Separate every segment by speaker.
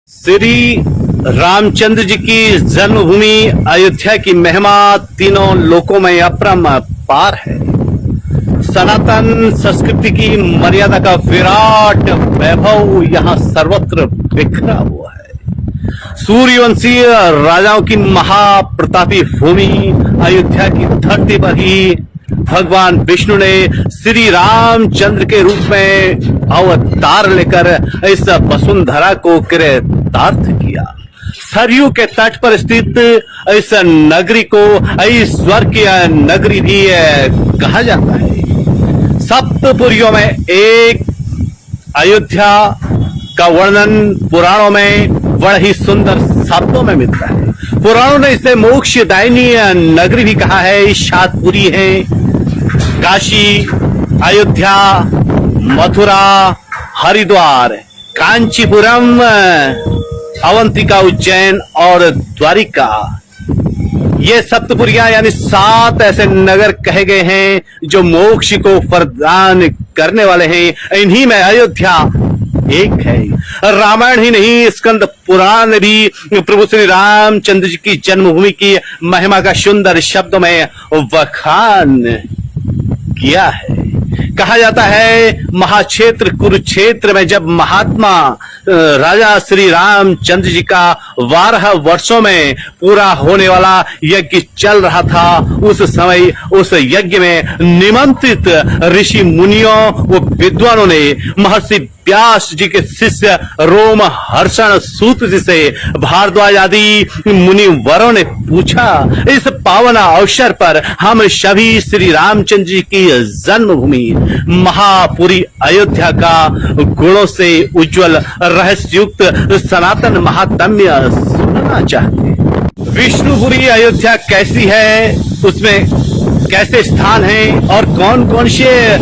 Speaker 1: श्री रामचंद्र जी की जन्मभूमि अयोध्या की महिमा तीनों लोकों में अपरंपार है। सनातन संस्कृति की मर्यादा का विराट वैभव यहाँ सर्वत्र बिखरा हुआ है। सूर्यवंशी राजाओं की महाप्रतापी भूमि अयोध्या की धरती पर ही भगवान विष्णु ने श्री रामचंद्र के रूप में अवतार लेकर इस वसुंधरा को कृतार्थ किया। सरयू के तट पर स्थित इस नगरी को ईश्वर की नगरी भी कहा जाता है। सप्तपुरियों में एक अयोध्या का वर्णन पुराणों में बड़े ही सुंदर शब्दों में मिलता है। पुराणों ने इसे मोक्षदायिनी नगरी भी कहा है। शातपुरी है, काशी, अयोध्या, मथुरा, हरिद्वार, कांचीपुरम, अवंतिका, उज्जैन और द्वारिका, ये सप्तपुरियां यानी 7 ऐसे नगर कहे गए हैं जो मोक्ष को प्रदान करने वाले हैं। इन्हीं में अयोध्या एक है। रामायण ही नहीं, स्कंद पुराण ने भी प्रभु श्री रामचंद्र जी की जन्मभूमि की महिमा का सुंदर शब्दों में बखान किया है। कहा जाता है महाक्षेत्र कुरुक्षेत्र में जब महात्मा राजा श्री रामचंद्र जी का 12 वर्षों में पूरा होने वाला यज्ञ चल रहा था, उस समय उस यज्ञ में निमंत्रित ऋषि मुनियों व विद्वानों ने महर्षि व्यास जी के शिष्य रोम हर्षण सूत जी से भारद्वाज आदि मुनिवरों ने पूछा, इस पावन अवसर पर हम सभी श्री रामचंद्र जी की जन्मभूमि महापुरी अयोध्या का गुणों से उज्जवल रहस्ययुक्त सनातन महात्म्य सुनना चाहते हैं। विष्णुपुरी अयोध्या कैसी है, उसमें कैसे स्थान हैं और कौन कौन से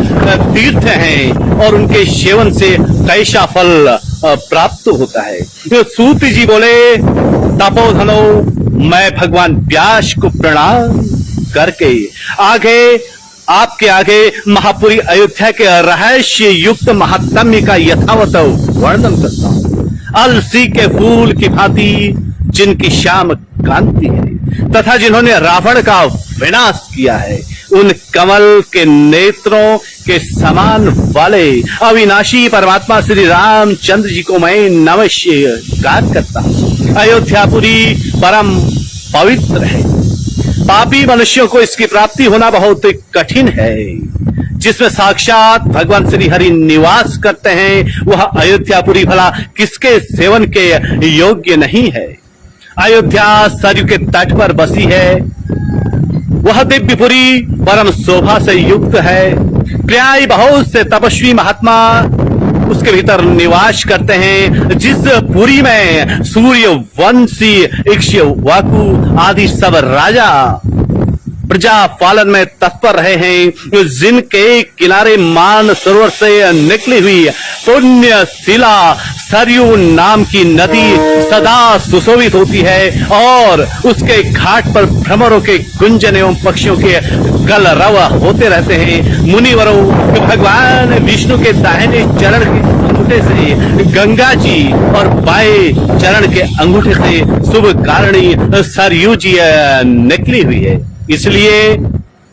Speaker 1: तीर्थ हैं और उनके सेवन से कैसा फल प्राप्त होता है। सूत जी बोले, तपोधनो, मैं भगवान व्यास को प्रणाम करके आपके आगे महापुरी अयोध्या के रहस्य युक्त महात्म्य का यथावत वर्णन करता हूँ। अलसी के फूल की भांति जिनकी श्याम कांति है तथा जिन्होंने रावण का विनाश किया है, उन कमल के नेत्रों के समान वाले अविनाशी परमात्मा श्री रामचंद्र जी को मैं नमस्कार करता हूँ। अयोध्यापुरी परम पवित्र है। पापी मनुष्यों को इसकी प्राप्ति होना बहुत कठिन है। जिसमें साक्षात भगवान श्री हरि निवास करते हैं, वह अयोध्यापुरी भला किसके सेवन के योग्य नहीं है। अयोध्या सरयू के तट पर बसी है। वह दिव्यपुरी परम शोभा से युक्त है। प्राय बहुत से तपस्वी महात्मा उसके भीतर निवास करते हैं। जिस पुरी में सूर्यवंशी, इक्ष्वाकु आदि सब राजा प्रजा पालन में तत्पर रहे हैं, जिनके किनारे मान सरोवर से निकली हुई पुण्य शिला सरयू नाम की नदी सदा सुशोभित होती है और उसके घाट पर भ्रमरों के गुंजन एवं पक्षियों के कलरव होते रहते हैं। मुनिवरों भगवान विष्णु के दाहिने चरण के अंगूठे से गंगा जी और बाएं चरण के अंगूठे से शुभ कारिणी सरयू जी निकली हुई है। इसलिए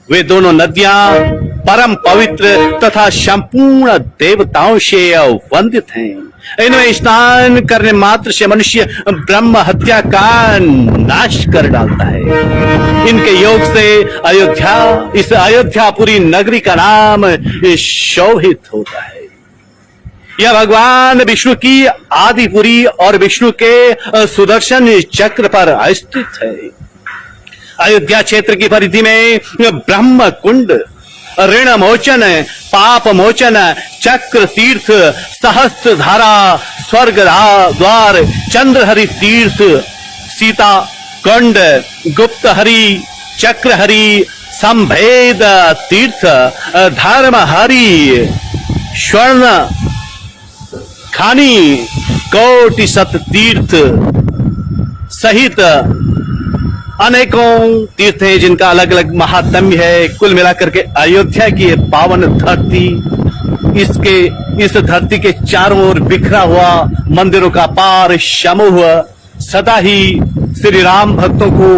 Speaker 1: वे दोनों नदियां परम पवित्र तथा संपूर्ण देवताओं से वंदित हैं। इनमें स्नान करने मात्र से मनुष्य ब्रह्म हत्या का नाश कर डालता है। इनके योग से इस अयोध्यापुरी नगरी का नाम शोभित होता है। यह भगवान विष्णु की आदिपुरी और विष्णु के सुदर्शन चक्र पर स्थित है। अयोध्या क्षेत्र की परिधि में ब्रह्म कुंड, ऋण मोचन, पाप मोचन, चक्र तीर्थ, सहस्त्र धारा, स्वर्ग द्वार, चंद्रहरि तीर्थ, सीता कुंड, गुप्त हरि, चक्र हरि, संभेद तीर्थ, धर्म हरि, स्वर्ण खानी, कोटि सत तीर्थ सहित अनेकों तीर्थ हैं जिनका अलग अलग महात्म्य है। कुल मिलाकर के अयोध्या की पावन धरती इस धरती के चारों ओर बिखरा हुआ मंदिरों का पार समूह सदा ही श्री राम भक्तों को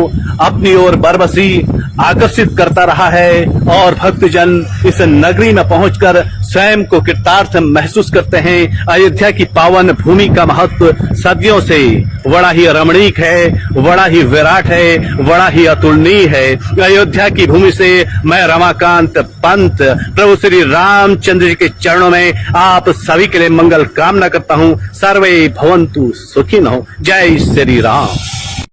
Speaker 1: अपनी ओर बरबसी आकर्षित करता रहा है और भक्तजन इस नगरी में पहुंचकर स्वयं को कृतार्थ महसूस करते हैं। अयोध्या की पावन भूमि का महत्व सदियों से बड़ा ही रमणीक है, बड़ा ही विराट है, बड़ा ही अतुलनीय है। अयोध्या की भूमि से मैं रमाकांत पंत प्रभु श्री रामचंद्र जी के चरणों में आप सभी के लिए मंगल कामना करता हूँ। सर्वे भवन्तु सुखिनः। जय श्री राम।